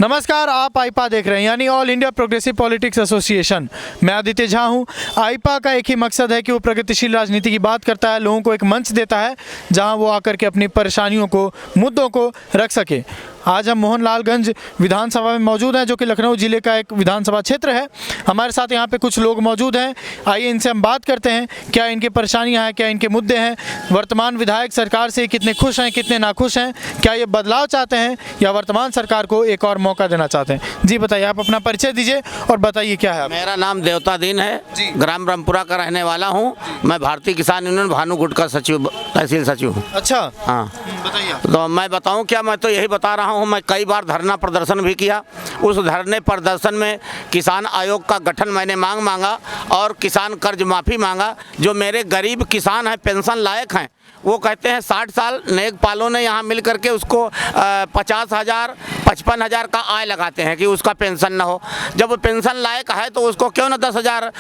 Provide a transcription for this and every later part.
नमस्कार, आप आईपा देख रहे हैं यानी all India progressive politics association. मैं आदित्य झा हूं। आईपा का एक ही मकसद है कि वो प्रगतिशील राजनीति की बात करता है, लोगों को एक मंच देता है जहां वो आकर के अपनी परेशानियों को, मुद्दों को रख सके। आज हम मोहनलालगंज विधानसभा में मौजूद हैं, जो कि लखनऊ जिले का एक विधानसभा क्षेत्र है। हमारे साथ यहाँ पे कुछ लोग मौजूद हैं। आइए इनसे हम बात करते हैं, क्या इनकी परेशानियाँ हैं, क्या इनके मुद्दे हैं, वर्तमान विधायक सरकार से कितने खुश हैं, कितने नाखुश हैं, क्या ये बदलाव चाहते हैं या वर्तमान सरकार को एक और मौका देना चाहते हैं। जी बताइए, आप अपना परिचय दीजिए और बताइए क्या है। मेरा नाम देवता दीन है, ग्राम ब्रह्मपुरा का रहने वाला हूँ। मैं भारतीय किसान यूनियन भानुगुट का सचिव, तहसील सचिव हूँ। अच्छा, हाँ बताइए। तो मैं बताऊं क्या, मैं तो यही बता रहा हूं। मैं कई बार धरना प्रदर्शन भी किया। उस धरने प्रदर्शन में किसान आयोग का गठन मैंने मांगा और किसान कर्ज माफ़ी मांगा। जो मेरे गरीब किसान हैं, पेंशन लायक हैं, वो कहते हैं 60 साल नेकपालों ने यहाँ मिल करके उसको 50,000 55,000 का आय लगाते हैं कि उसका पेंशन ना हो। जब वो पेंशन लायक है तो उसको क्यों ना 10,000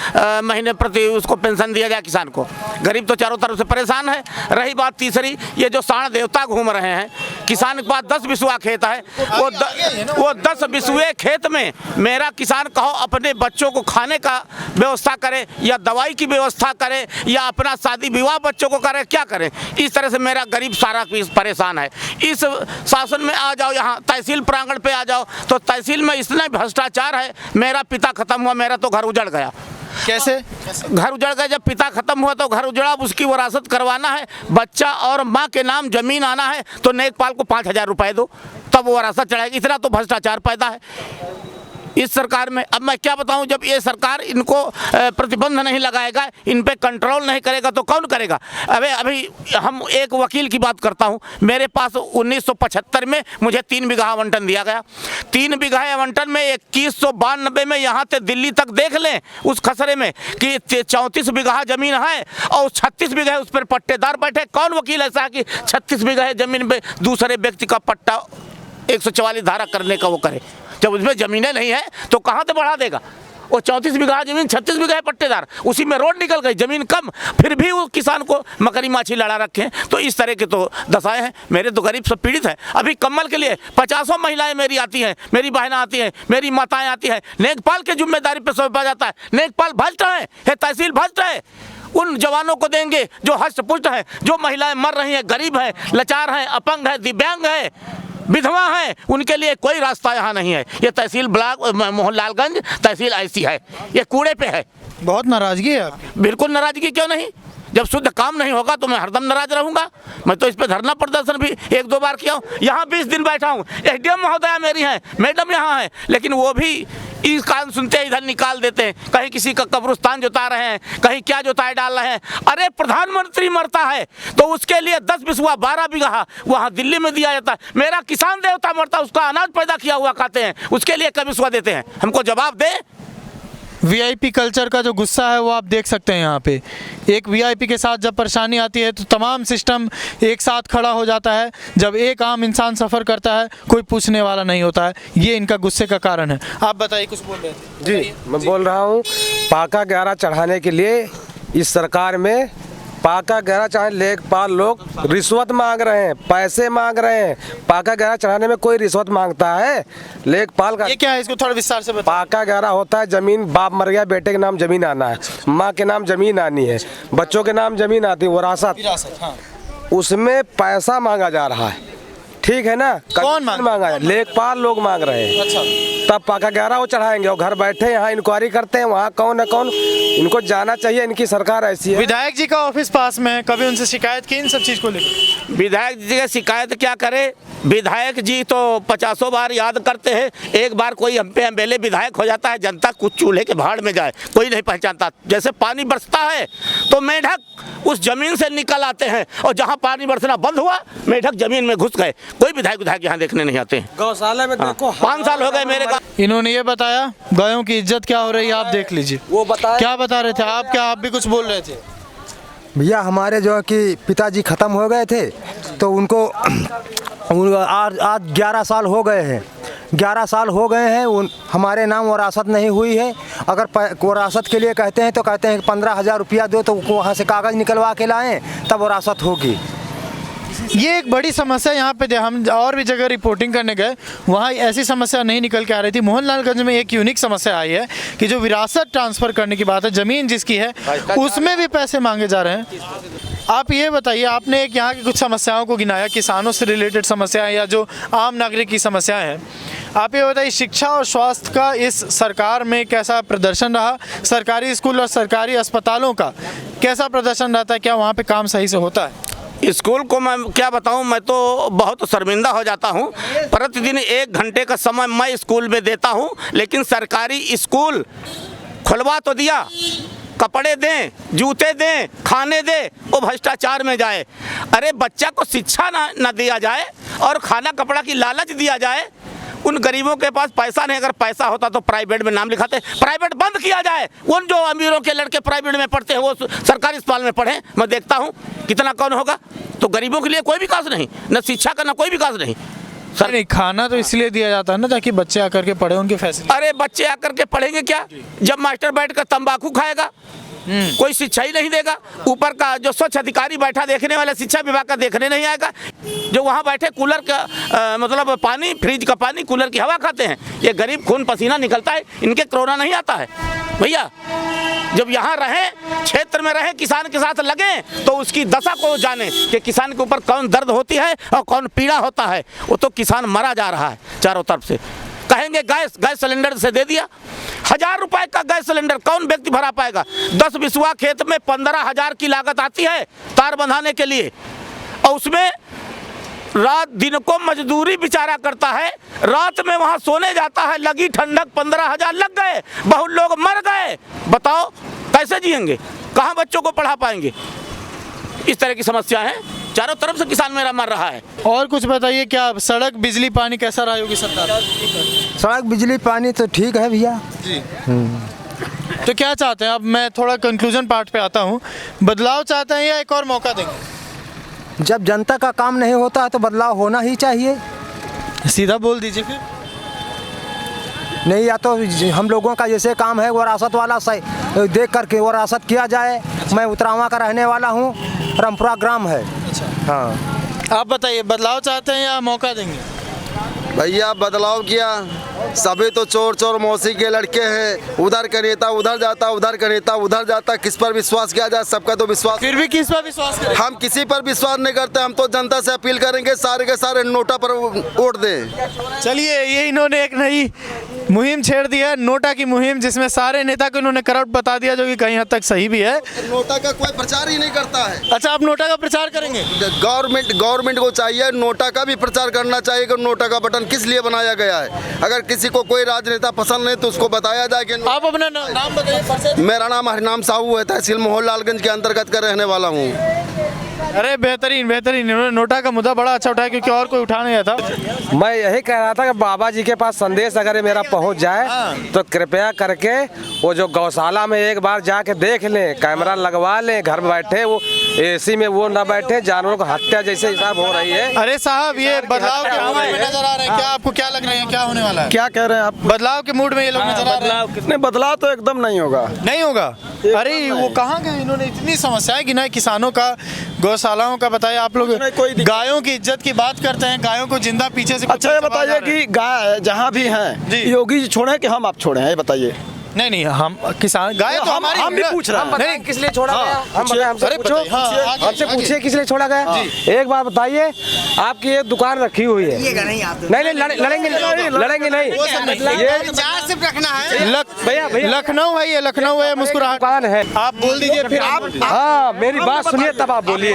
महीने प्रति उसको पेंशन दिया जाए किसान को। गरीब तो चारों तरफ से परेशान है। रही बात तीसरी, ये जो साण देवता घूम रहे हैं, किसान के पास 10 बिस्वा खेत है, वो 10 बिस्वे खेत में मेरा किसान कहो अपने बच्चों को खाने का व्यवस्था करे या दवाई की व्यवस्था करे या अपना शादी विवाह बच्चों को करे, क्या करे। इस तरह से मेरा गरीब सारा परेशान है। इस शासन में आ जाओ, यहाँ तहसील प्रांगण पे आ जाओ तो तहसील में इतना भ्रष्टाचार है। मेरा पिता खत्म हुआ, मेरा तो घर उजड़ गया। कैसे घर उजड़ गया? जब पिता खत्म हुआ तो घर उजड़ा, उसकी वरासत करवाना है, बच्चा और माँ के नाम जमीन आना है तो नेकपाल को 5,000 रुपए दो, तब वो वरासत चढ़ाएगी। इतना तो भ्रष्टाचार पैदा है इस सरकार में। अब मैं क्या बताऊं, जब ये सरकार इनको प्रतिबंध नहीं लगाएगा, इन पे कंट्रोल नहीं करेगा तो कौन करेगा। अभी हम एक वकील की बात करता हूं। मेरे पास 1975 में मुझे 3 बीघा आवंटन दिया गया। 3 बीघा आवंटन में 2192 में यहाँ से दिल्ली तक देख लें उस खसरे में कि 34 बीघा जमीन है और 36 बीघा उस पर पट्टेदार बैठे। कौन वकील ऐसा कि 36 बीघा जमीन पे दूसरे व्यक्ति का पट्टा 144 धारा करने का वो करे। जब उसमें ज़मीनें नहीं है तो कहाँ से बढ़ा देगा। वो 34 बीघा जमीन, 36 बीघा है पट्टेदार, उसी में रोड निकल गई, ज़मीन कम, फिर भी वो किसान को मकरी माछी लड़ा रखे। तो इस तरह के तो दशाएं हैं। मेरे तो गरीब सब पीड़ित हैं। अभी कम्बल के लिए 50 महिलाएं मेरी आती हैं, मेरी बहनें आती हैं, मेरी माताएं आती हैं। नेकपाल की जिम्मेदारी पर सौंपा जाता है। नेकपाल भ्रष्ट है, तहसील भ्रष्ट है। उन जवानों को देंगे जो हष्ट पुष्ट हैं, जो महिलाएं मर रही हैं, गरीब हैं, लाचार हैं, अपंग हैं, दिव्यांग हैं, विधवा है, उनके लिए कोई रास्ता यहाँ नहीं है। ये तहसील ब्लॉक मोहनलालगंज तहसील ऐसी है, ये कूड़े पे है। बहुत नाराजगी है आपकी। बिल्कुल नाराजगी क्यों नहीं। जब शुद्ध काम नहीं होगा तो मैं हरदम नाराज रहूंगा। मैं तो इस पे धरना प्रदर्शन भी 1-2 बार किया हूँ। यहाँ 20 दिन बैठा हूँ। एसडीएम महोदया मेरी हैं, मैडम यहाँ है, लेकिन वो भी इस कान सुनते इधर निकाल देते हैं। कहीं किसी का कब्रिस्तान जुता रहे हैं, कहीं क्या जुताए डाल रहे हैं। अरे प्रधानमंत्री मरता है तो उसके लिए 10 बिस्वा 12 बीघा वहाँ दिल्ली में दिया जाता है। मेरा किसान देवता मरता है, उसका अनाज पैदा किया हुआ खाते हैं, उसके लिए कब बिस्वा देते हैं। हमको जवाब दे। वीआईपी कल्चर का जो गुस्सा है वो आप देख सकते हैं यहाँ पे। एक वीआईपी के साथ जब परेशानी आती है तो तमाम सिस्टम एक साथ खड़ा हो जाता है। जब एक आम इंसान सफ़र करता है कोई पूछने वाला नहीं होता है। ये इनका गुस्से का कारण है। आप बताइए, कुछ बोल रहे थे। जी, मैं बोल रहा हूँ, पाका 11 चढ़ाने के लिए इस सरकार में पाका 11 चाहे लेखपाल लोग रिश्वत मांग रहे हैं, पैसे मांग रहे हैं। पाका 11 चढ़ाने में कोई रिश्वत मांगता है? लेखपाल का ये क्या है, इसको थोड़ा विस्तार से बताइए। पाका 11 होता है, जमीन, बाप मर गया, बेटे के नाम जमीन आना है, माँ के नाम जमीन आनी है, बच्चों के नाम जमीन आती है, वरासत। हाँ। उसमें पैसा मांगा जा रहा है, ठीक है ना। कौन मांगा है? लेखपाल लोग मांग रहे हैं। अच्छा, तब पाका 11 वो चढ़ाएंगे और घर बैठे यहाँ इंक्वायरी करते हैं, वहाँ कौन है कौन। इनको जाना चाहिए, इनकी सरकार ऐसी है। विधायक जी का ऑफिस पास में, कभी उनसे शिकायत की इन सब चीज़ को लेकर? विधायक जी की शिकायत क्या करे। विधायक जी तो 50 बार याद करते हैं। एक बार कोई हम पे एमएलए विधायक हो जाता है, जनता कुछ चूल्हे के भाड़ में जाए, कोई नहीं पहचानता। जैसे पानी बरसता है तो मेढक उस जमीन से निकल आते हैं और जहाँ पानी बरसना बंद हुआ मेढक जमीन में घुस गए। कोई विधायक यहाँ देखने नहीं आते हैं। गौशाला में देखो, 5 साल हो गए मेरे गाँव। इन्होंने ये बताया गायों की इज्जत क्या हो रही है, आप देख लीजिए। वो बताया क्या बता रहे थे आप? क्या आप भी कुछ बोल रहे थे? भैया, हमारे जो है कि पिताजी ख़त्म हो गए थे तो उनको आज 11 साल हो गए हैं। 11 साल हो गए हैं, हमारे नाम वरासत नहीं हुई है। अगर वरासत के लिए कहते हैं तो कहते हैं कि 15,000 रुपया दो तो वहाँ से कागज़ निकलवा के लाएं तब वरासत होगी। ये एक बड़ी समस्या यहाँ पे हम और भी जगह रिपोर्टिंग करने गए, वहाँ ऐसी समस्या नहीं निकल के आ रही थी। मोहनलालगंज में एक यूनिक समस्या आई है कि जो विरासत ट्रांसफ़र करने की बात है, ज़मीन जिसकी है उसमें भी पैसे मांगे जा रहे हैं। आप ये बताइए, आपने एक यहाँ की कुछ समस्याओं को गिनाया, किसानों से रिलेटेड समस्याएं या जो आम नागरिक की समस्याएं हैं। आप ये बताइए, शिक्षा और स्वास्थ्य का इस सरकार में कैसा प्रदर्शन रहा? सरकारी स्कूल और सरकारी अस्पतालों का कैसा प्रदर्शन रहता है? क्या वहाँ पे काम सही से होता है? स्कूल को मैं क्या बताऊं, मैं तो बहुत शर्मिंदा हो जाता हूं। प्रतिदिन 1 घंटे का समय मैं स्कूल में देता हूं, लेकिन सरकारी स्कूल खुलवा तो दिया, कपड़े दें, जूते दें, खाने दें, वो भ्रष्टाचार में जाए। अरे बच्चा को शिक्षा ना दिया जाए और खाना कपड़ा की लालच दिया जाए। उन गरीबों के पास पैसा नहीं, अगर पैसा होता तो प्राइवेट में नाम लिखाते। प्राइवेट बंद किया जाए, उन जो अमीरों के लड़के प्राइवेट में पढ़ते हैं वो सरकारी अस्पताल में पढ़ें। मैं देखता हूँ कितना कौन होगा। तो गरीबों के लिए कोई विकास नहीं, न शिक्षा का, न कोई विकास नहीं। सर नहीं, खाना तो इसलिए दिया जाता है ना ताकि बच्चे आकर के पढ़े, उनके फैसिलिटी। अरे बच्चे आकर के पढ़ेंगे क्या जब मास्टर बैठ कर तंबाकू खाएगा? कोई शिक्षा ही नहीं देगा। ऊपर का जो स्वच्छ अधिकारी बैठा देखने वाला, शिक्षा विभाग का देखने नहीं आएगा। जो वहाँ बैठे कूलर का मतलब पानी, फ्रिज का पानी, कूलर की हवा खाते हैं। ये गरीब खून पसीना निकलता है, इनके कोरोना नहीं आता है भैया। जब यहाँ रहें, क्षेत्र में रहें, किसान के साथ लगें, तो उसकी दशा को जाने कि किसान के ऊपर कौन दर्द होती है और कौन पीड़ा होता है। वो तो किसान मरा जा रहा है चारों तरफ से। कहेंगे गैस सिलेंडर से दे दिया, 1000 रुपए का गैस सिलेंडर कौन व्यक्ति भरा पाएगा? 10 बिस्वा खेत में 15,000 की लागत आती है तार बंधाने के लिए, और उसमें रात दिन को मजदूरी बेचारा करता है। रात में वहाँ सोने जाता है, लगी ठंडक, 15,000 लग गए, बहुत लोग मर गए। बताओ कैसे जिएंगे, कहाँ बच्चों को पढ़ा पाएंगे? इस तरह की समस्या है, चारों तरफ से किसान मेरा मर रहा है। और कुछ बताइए, क्या सड़क बिजली पानी कैसा रहा योगी सरकार? सड़क बिजली पानी तो ठीक है भैया जी। तो क्या चाहते हैं? अब मैं थोड़ा कंक्लूजन पार्ट पे आता हूँ। बदलाव चाहते हैं या एक और मौका देंगे? जब जनता का काम नहीं होता है तो बदलाव होना ही चाहिए। सीधा बोल दीजिए फिर। नहीं, या तो हम लोगों का जैसे काम है वरासत वाला सही देख करके वरासत किया जाए। मैं उतरावा का रहने वाला हूँ, रामपुरा ग्राम है। अच्छा, हाँ, आप बताइए, बदलाव चाहते हैं या मौका देंगे? भैया बदलाव किया, सभी तो चोर चोर मौसी के लड़के हैं। उधर का नेता उधर जाता, उधर का नेता उधर जाता। किस पर विश्वास किया जाए? सबका तो विश्वास। फिर भी किस पर विश्वास करें? हम किसी पर विश्वास नहीं करते। हम तो जनता से अपील करेंगे सारे के सारे नोटा पर वोट दें। चलिए, ये इन्होंने एक नई मुहिम छेड़ दी है, नोटा की मुहिम, जिसमें सारे नेता को इन्होंने करप्ट बता दिया, जो कि कहीं हद तक सही भी है। नोटा का कोई प्रचार ही नहीं करता है। अच्छा, आप नोटा का प्रचार करेंगे? गवर्नमेंट को चाहिए नोटा का भी प्रचार करना चाहिए कि नोटा का बटन किस लिए बनाया गया है। अगर किसी को कोई राजनेता पसंद नहीं तो उसको बताया जाए कि। आप अपना नाम बताइए। मेरा नाम हरिनाम साहू है, तहसील मोहनलालगंज के अंतर्गत का रहने वाला हूँ। अरे बेहतरीन बेहतरीन, इन्होंने नोटा का मुद्दा बड़ा अच्छा उठाया, क्योंकि और कोई उठा नहीं था। मैं यही कह रहा था कि बाबा जी के पास संदेश अगर मेरा पहुंच जाए तो कृपया करके वो जो गौशाला में एक बार जाके देख लें, कैमरा लगवा लें, घर बैठे वो एसी में वो ना बैठे, जानवरों को हत्या जैसे हिसाब हो रही है। अरे साहब, ये बदलाव के मूड में नजर आ रहे हैं क्या? आपको क्या लग रहा है, क्या होने वाला है? क्या कह रहे हैं आप? बदलाव के मूड में ये लोग नजर आ रहे हैं। नहीं, बदलाव तो एकदम नहीं होगा। नहीं होगा? अरे वो कहाँ गए? इन्होंने इतनी समस्याएं गिनाई, किसानों का, गौशालाओं का बताया। आप लोग गायों की इज्जत की बात करते हैं, गायों को जिंदा पीछे से। अच्छा, ये बताइए कि गाय जहाँ भी हैं, योगी जी छोड़े कि हम आप छोड़े हैं, ये बताइए। नहीं, हम किसान, गाय तो हमारी। हम भी पूछ रहे हैं। नहीं, किस लिए छोड़ा गया? अरे हमसे पूछिए किस लिए छोड़ा गया। एक बात बताइए, आपकी एक दुकान रखी हुई है। नहीं, लड़ेंगे नहीं। ये सिर्फ रखना है। भैया लखनऊ है, ये लखनऊ है, मुस्कुराहट दुकान है। आप बोल दीजिए फिर। हाँ, मेरी बात सुनिए तब आप बोलिए।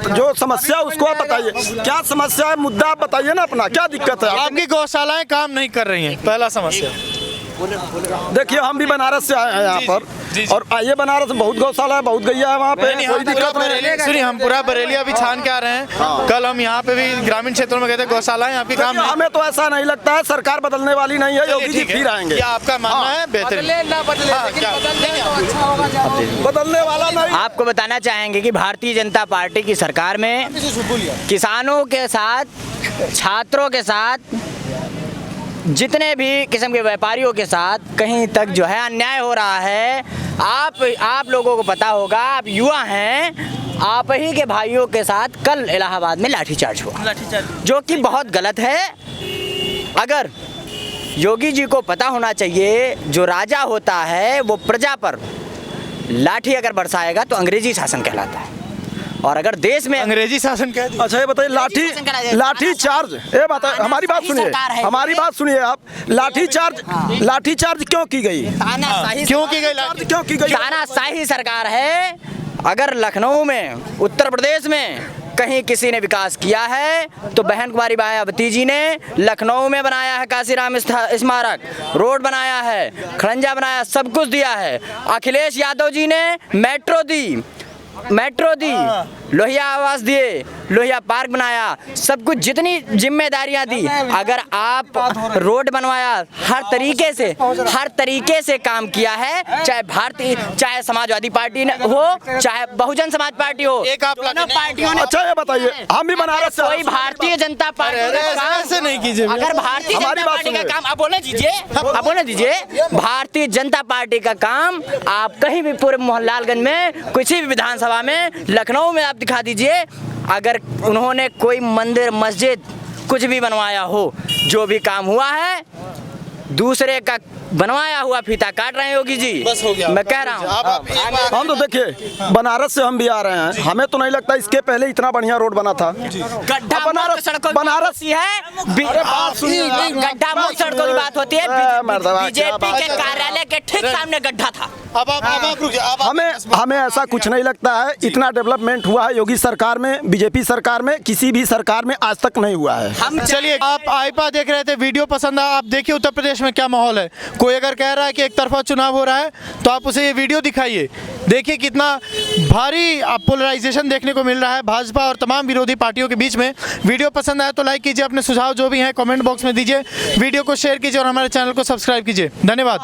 जो समस्या उसको आप बताइए, क्या समस्या है, मुद्दा आप बताइए ना अपना, क्या दिक्कत है? आपकी गौशालाएं काम नहीं कर रही हैं, पहला समस्या। देखिए, हम भी बनारस से आए हैं यहाँ पर, और आइए बनारस बहुत गौशाला है, बहुत गैया है वहाँ पे, कोई दिक्कत नहीं। सुनिए, हम पूरा बरेलिया भी छान के आ रहे हैं। कल हम यहाँ पे भी ग्रामीण क्षेत्रों में गए थे, गौशालाएं आपकी काम नहीं। हमें तो ऐसा नहीं लगता है, सरकार बदलने वाली नहीं है, योगी जी फिर आएंगे। क्या आपका मानना है? बेहतरीन। बदलने वाला नहीं। आपको बताना चाहेंगे कि भारतीय जनता पार्टी की सरकार में किसानों के साथ, छात्रों के साथ, जितने भी किस्म के व्यापारियों के साथ कहीं तक जो है अन्याय हो रहा है। आप लोगों को पता होगा, आप युवा हैं, आप ही के भाइयों के साथ कल इलाहाबाद में लाठीचार्ज हुआ, जो कि बहुत गलत है। अगर योगी जी को पता होना चाहिए, जो राजा होता है वो प्रजा पर लाठी अगर बरसाएगा तो अंग्रेजी शासन कहलाता है, और अगर देश में अंग्रेजी शासन कह दिया। अच्छा ये बताइए, लाठी चार्ज, ये बता, हमारी बात सुनिए, हमारी बात सुनिए आप, लाठी चार्ज क्यों की गई? क्यों की गई? क्यों की गई? तानाशाही सरकार है। अगर लखनऊ में, उत्तर प्रदेश में कहीं किसी ने विकास किया है तो बहन कुमारी मायावती जी ने लखनऊ में बनाया है, काशीराम स्मारक, रोड बनाया है, खड़ंजा बनाया, सब कुछ दिया है। अखिलेश यादव जी ने मेट्रो दी, लोहिया आवास दिए, लोहिया पार्क बनाया, सब कुछ, जितनी जिम्मेदारियां दी। अगर आप रोड बनवाया, हर तरीके से काम किया है, चाहे समाजवादी पार्टी हो, चाहे बहुजन समाज पार्टी हो, एक आप दोनों पार्टियों ने। अच्छा ये बताइए, हम भी बनारस से, कोई भारतीय जनता पार्टी का काम ऐसे नहीं कीजिए। अगर भारतीय जनता पार्टी का काम, आप बोलने दीजिए, भारतीय जनता पार्टी का काम आप कहीं भी पूरे मोहनलालगंज में, किसी भी विधानसभा में, लखनऊ में आप दिखा दीजिए। अगर उन्होंने कोई मंदिर, मस्जिद, कुछ भी बनवाया हो, जो भी काम हुआ है दूसरे का बनवाया हुआ फीता काट रहे हैं योगी जी। बस हो गया, मैं कह रहा हूँ। हम तो देखिए बनारस से हम भी आ रहे हैं, हमें तो नहीं लगता इसके पहले इतना बढ़िया रोड बना था। गड्ढा बनारस, सड़कों बनारस की है, गड्ढा मुक्त सड़कों की बात होती है। बीजेपी के कार्यालय के ठीक सामने गड्ढा था। अब आप रुकिए, हमें ऐसा कुछ नहीं लगता है, इतना डेवलपमेंट हुआ है योगी सरकार में, बीजेपी सरकार में, किसी भी सरकार में आज तक नहीं हुआ है। चलिए, आप आईपा देख रहे थे, वीडियो पसंद आया। आप देखिए उत्तर प्रदेश में क्या माहौल है। कोई अगर कह रहा है कि एक तरफा चुनाव हो रहा है तो आप उसे ये वीडियो दिखाइए, देखिए कितना भारी पोलराइजेशन देखने को मिल रहा है भाजपा और तमाम विरोधी पार्टियों के बीच में। वीडियो पसंद आया तो लाइक कीजिए, अपने सुझाव जो भी हैं कमेंट बॉक्स में दीजिए, वीडियो को शेयर कीजिए और हमारे चैनल को सब्सक्राइब कीजिए। धन्यवाद।